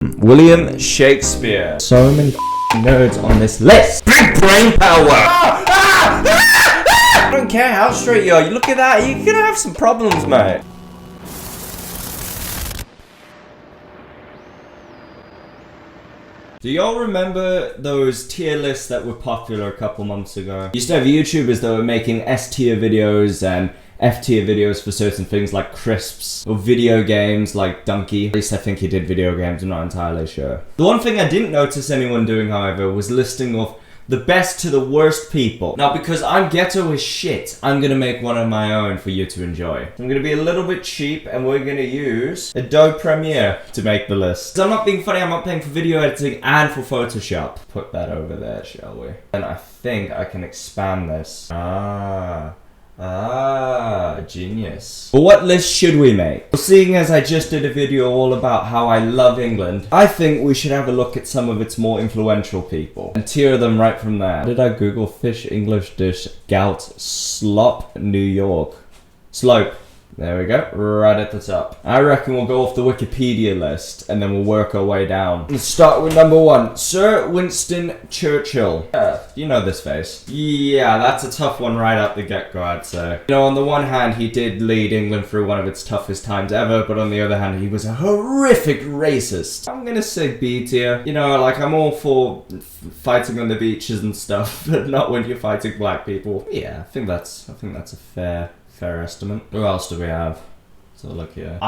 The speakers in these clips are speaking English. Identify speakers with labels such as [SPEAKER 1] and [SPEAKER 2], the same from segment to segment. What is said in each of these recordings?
[SPEAKER 1] William Shakespeare. So many nerds on this list. Big brain power. I don't care how straight you are. You look at that, you're gonna have some problems, mate. Do y'all remember those tier lists that were popular a couple months ago? Used to have YouTubers that were making S tier videos and F tier videos for certain things like crisps or video games like Donkey. At least I think he did video games, I'm not entirely sure. The one thing I didn't notice anyone doing, however, was listing of the best to the worst people. Now, because I'm ghetto as shit, I'm gonna make one of my own for you to enjoy. I'm gonna be a little bit cheap and we're gonna use Adobe Premiere to make the list. So I'm not being funny, I'm not paying for video editing and for Photoshop. Put that over there, shall we? And I think I can expand this. Genius. But what list should we make? Well, seeing as I just did a video all about how I love England, I think we should have a look at some of its more influential people and tier them right from there. Did I Google fish, English dish, gout, slop, New York? Slope. There we go, right at the top. I reckon we'll go off the Wikipedia list and then we'll work our way down. Let's start with number 1, Sir Winston Churchill. You know this face. Yeah, that's a tough one right out the get-go, I'd say. You know, on the one hand, he did lead England through one of its toughest times ever, but on the other hand, he was a horrific racist. I'm gonna say B tier. You know, like, I'm all for fighting on the beaches and stuff, but not when you're fighting black people. Yeah, I think that's a fair estimate. Who else do we have? So look here.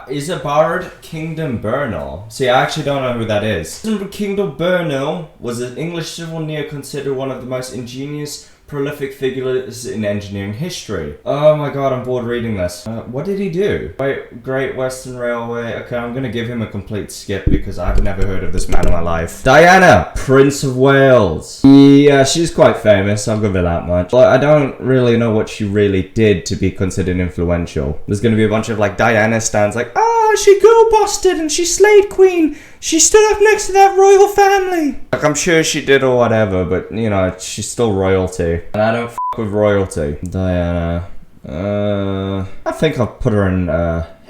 [SPEAKER 1] Is a bard Kingdom Bernal? See, I actually don't know who that is. Kingdom Bernal was an English civil engineer considered one of the most ingenious, prolific figures in engineering history. Oh my god, I'm bored reading this. What did he do? Great Western Railway. Okay, I'm gonna give him a complete skip because I've never heard of this man in my life. Diana, Prince of Wales. Yeah, she's quite famous, I'll give her that much. But I don't really know what she really did to be considered influential. There's gonna be a bunch of like Diana stands like, oh, she girl-busted and she slayed Queen. She stood up next to that royal family. Like, I'm sure she did or whatever, but, you know, she's still royalty. And I don't f*** with royalty. Diana. I think I'll put her in,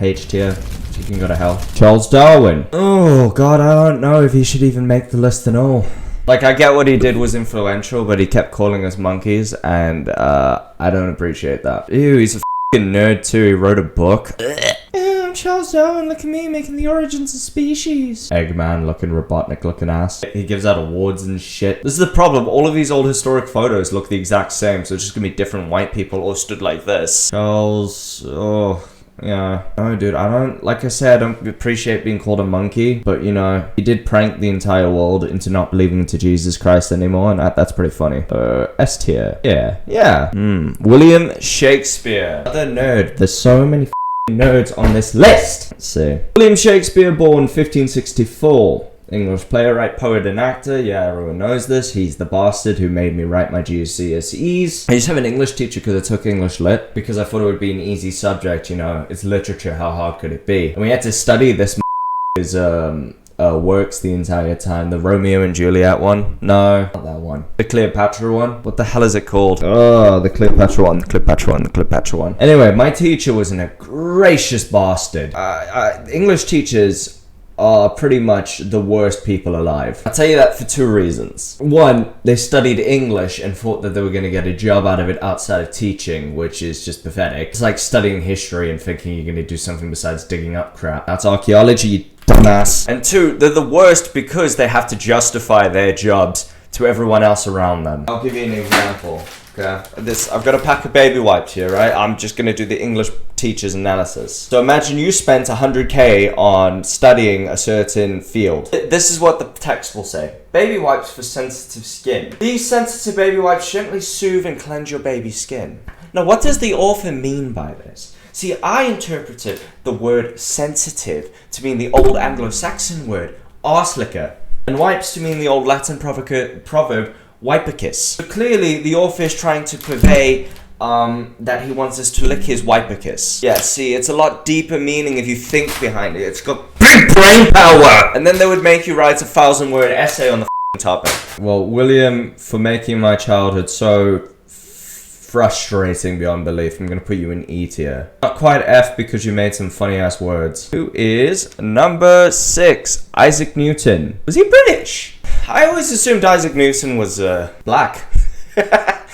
[SPEAKER 1] H tier. She can go to hell. Charles Darwin. Oh, God, I don't know if he should even make the list at all. Like, I get what he did was influential, but he kept calling us monkeys, and, I don't appreciate that. Ew, he's a f***ing nerd, too. He wrote a book. I'm Charles Darwin, look at me making the origins of species. Eggman looking, Robotnik looking ass. He gives out awards and shit. This is the problem, all of these old historic photos look the exact same, so it's just gonna be different white people all stood like this. Charles, oh, yeah. No, dude, I don't, like I said, I don't appreciate being called a monkey, but you know, he did prank the entire world into not believing into Jesus Christ anymore, and that's pretty funny. S tier. Yeah. William Shakespeare. Another nerd. There's so many nerds on this list. Let's see. William Shakespeare, born 1564. English playwright, poet, and actor. Yeah, everyone knows this. He's the bastard who made me write my GCSEs. I used to have an English teacher because I took English Lit, because I thought it would be an easy subject, you know. It's literature, how hard could it be? And we had to study this his works the entire time. The Romeo and Juliet one? No, not that one. The Cleopatra one? What the hell is it called? Oh, the Cleopatra one. Anyway, my teacher wasn't a gracious bastard. English teachers are pretty much the worst people alive. I'll tell you that for 2 reasons. One, they studied English and thought that they were going to get a job out of it outside of teaching, which is just pathetic. It's like studying history and thinking you're going to do something besides digging up crap. That's archaeology, you dumbass. And 2, they're the worst because they have to justify their jobs to everyone else around them. I'll give you an example. Okay. I've got a pack of baby wipes here, right? I'm just going to do the English teacher's analysis. So imagine you spent 100k on studying a certain field. This is what the text will say. Baby wipes for sensitive skin. These sensitive baby wipes gently soothe and cleanse your baby's skin. Now, what does the author mean by this? See, I interpreted the word sensitive to mean the old Anglo-Saxon word arslicker, and wipes to mean the old Latin proverb wiperkiss. So clearly, the author is trying to convey that he wants us to lick his wiperkiss. Yeah, see, it's a lot deeper meaning if you think behind it. It's got big brain power! And then they would make you write a 1,000-word essay on the topic. Well, William, for making my childhood so frustrating beyond belief. I'm gonna put you in E tier. Not quite F because you made some funny ass words. Who is number 6? Isaac Newton. Was he British? I always assumed Isaac Newton was black.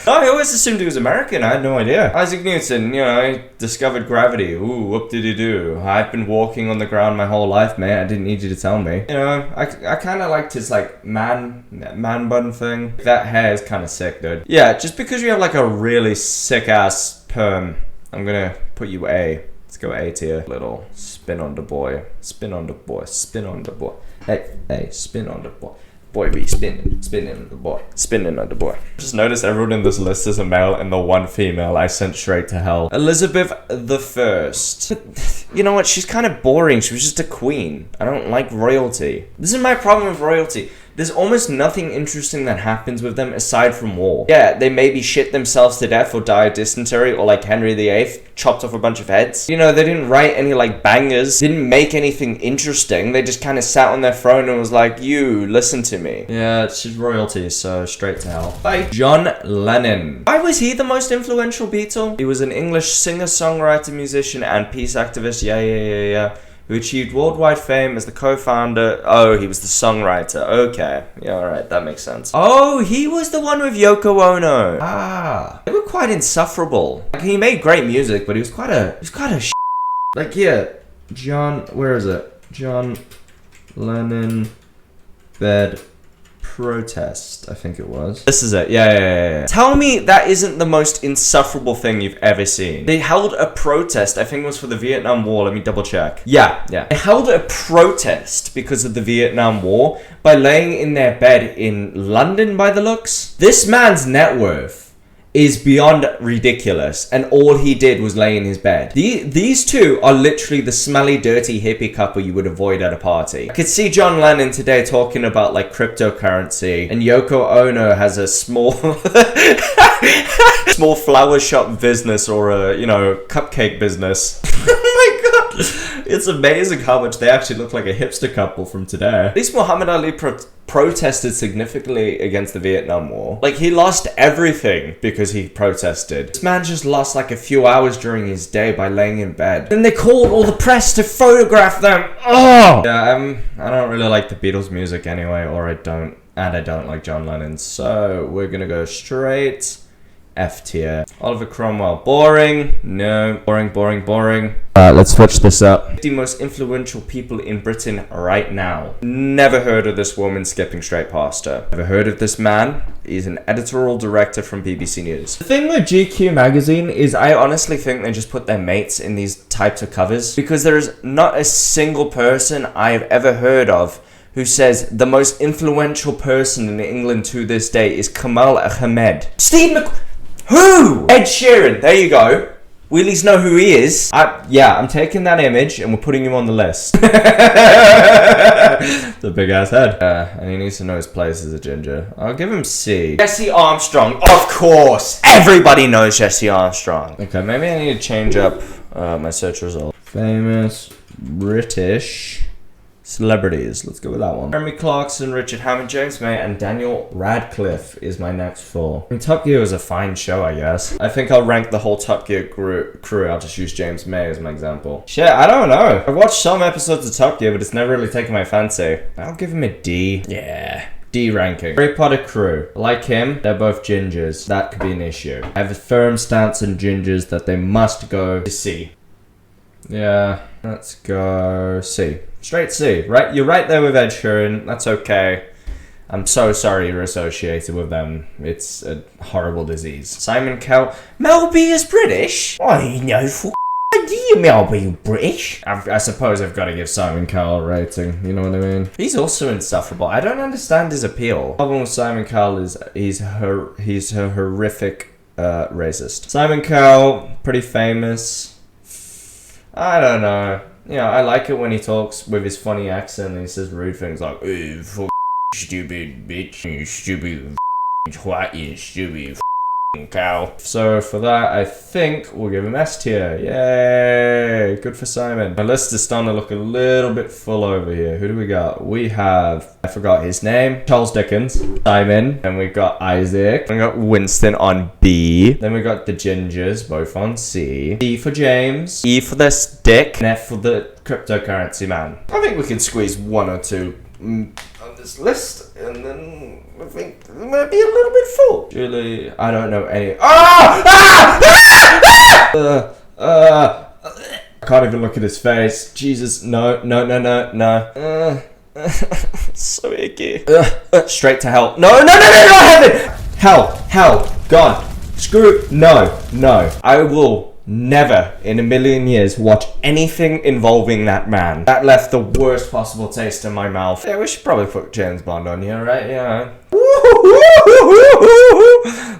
[SPEAKER 1] No, I always assumed he was American. I had no idea. Isaac Newton, you know, he discovered gravity. Ooh, what did he do? I've been walking on the ground my whole life, mate. I didn't need you to tell me. You know, I kind of liked his, like, man bun thing. That hair is kind of sick, dude. Yeah, just because you have, like, a really sick-ass perm, I'm gonna put you A. Let's go A tier. Little spin on the boy. Spin on the boy. Spin on the boy. Hey, spin on the boy. Boy be spinning on the boy. Spinning on the boy. Just notice everyone in this list is a male and the one female I sent straight to hell. Elizabeth the First. But you know what? She's kind of boring. She was just a queen. I don't like royalty. This is my problem with royalty. There's almost nothing interesting that happens with them aside from war. Yeah, they maybe shit themselves to death or die of dysentery, or like Henry VIII chopped off a bunch of heads. You know, they didn't write any like bangers, didn't make anything interesting. They just kind of sat on their throne and was like, you, listen to me. Yeah, it's just royalty, so straight to hell. Bye. John Lennon. Why was he the most influential Beatle? He was an English singer, songwriter, musician, and peace activist. Yeah. Who achieved worldwide fame as the co-founder. Oh, he was the songwriter. Okay. Yeah, alright, that makes sense. Oh, he was the one with Yoko Ono. Ah. They were quite insufferable. Like, he made great music, but he was quite a like, yeah. John, where is it? John Lennon bed protest, I think it was. This is it. Yeah. Tell me that isn't the most insufferable thing you've ever seen. They held a protest, I think it was for the Vietnam War. Let me double check. Yeah. They held a protest because of the Vietnam War by laying in their bed in London by the looks. This man's net worth is beyond ridiculous, and all he did was lay in his bed. These two are literally the smelly, dirty hippie couple you would avoid at a party. I could see John Lennon today talking about like cryptocurrency, and Yoko Ono has a small small flower shop business, or a, you know, cupcake business. Oh my god, it's amazing how much they actually look like a hipster couple from today. At least Muhammad Ali protested significantly against the Vietnam War. Like, he lost everything because he protested. This man just lost like a few hours during his day by laying in bed. Then they called all the press to photograph them. Oh! Yeah, I don't really like the Beatles music anyway, or I don't like John Lennon, so we're gonna go straight F tier. Oliver Cromwell. Boring. No. Boring. Let's switch this up. 50 most influential people in Britain right now. Never heard of this woman, skipping straight past her. Never heard of this man. He's an editorial director from BBC News. The thing with GQ magazine is I honestly think they just put their mates in these types of covers, because there is not a single person I have ever heard of who says the most influential person in England to this day is Kamal Ahmed. Who? Ed Sheeran. There you go. We at least know who he is. I'm taking that image and we're putting him on the list. The big ass head. And he needs to know his place as a ginger. I'll give him C. Jesse Armstrong. Of course. Everybody knows Jesse Armstrong. Okay, maybe I need to change up my search result. Famous British celebrities. Let's go with that one. Jeremy Clarkson, Richard Hammond, James May, and Daniel Radcliffe is my next 4. I mean, Top Gear was a fine show, I guess. I think I'll rank the whole Top Gear crew. I'll just use James May as my example. Shit, I don't know. I've watched some episodes of Top Gear, but it's never really taken my fancy. I'll give him a D. Yeah. D ranking. Harry Potter crew. Like him, they're both gingers. That could be an issue. I have a firm stance on gingers that they must go to C. Yeah, let's go C. Straight C, right? You're right there with Ed Sheeran. That's okay. I'm so sorry you're associated with them. It's a horrible disease. Simon Cowell. Mel B is British? I know for idea Mel B British. I suppose I've got to give Simon Cowell a rating. You know what I mean? He's also insufferable. I don't understand his appeal. The problem with Simon Cowell is he's a horrific racist. Simon Cowell, pretty famous. I don't know. You know, I like it when he talks with his funny accent and he says rude things like, "Fuck, stupid bitch, you stupid white, you stupid cow. So for that, I think we'll give him S tier. Yay! Good for Simon. My list is starting to look a little bit full over here. Who do we got? We have, I forgot his name, Charles Dickens, Simon, and we got Isaac. We got Winston on B. Then we got the Gingers, both on C. D for James, E for this dick, and F for the cryptocurrency man. I think we can squeeze one or two on this list, and then I think it might be a little bit full. Julie, I don't know any. I can't even look at his face. Jesus, no. So icky. Straight to hell. No, heaven! Hell, God. Screw, no. I will never in a million years watch anything involving that man. That left the worst possible taste in my mouth. Yeah, we should probably put James Bond on here, right? Yeah.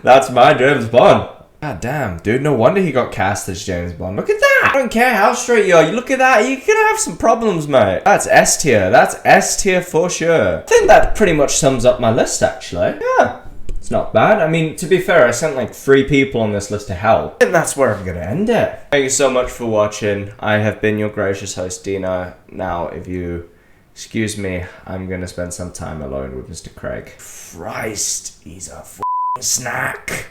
[SPEAKER 1] That's my James Bond. God damn, dude, no wonder he got cast as James Bond. Look at that! I don't care how straight you are, you look at that, you're gonna have some problems, mate. That's S tier, that's S tier for sure. I think that pretty much sums up my list, actually. Yeah. It's not bad. I mean, to be fair, I sent like 3 people on this list to hell. And that's where I'm gonna end it. Thank you so much for watching. I have been your gracious host, Dino. Now, if you excuse me, I'm gonna spend some time alone with Mr. Craig. Christ, he's a f***ing snack.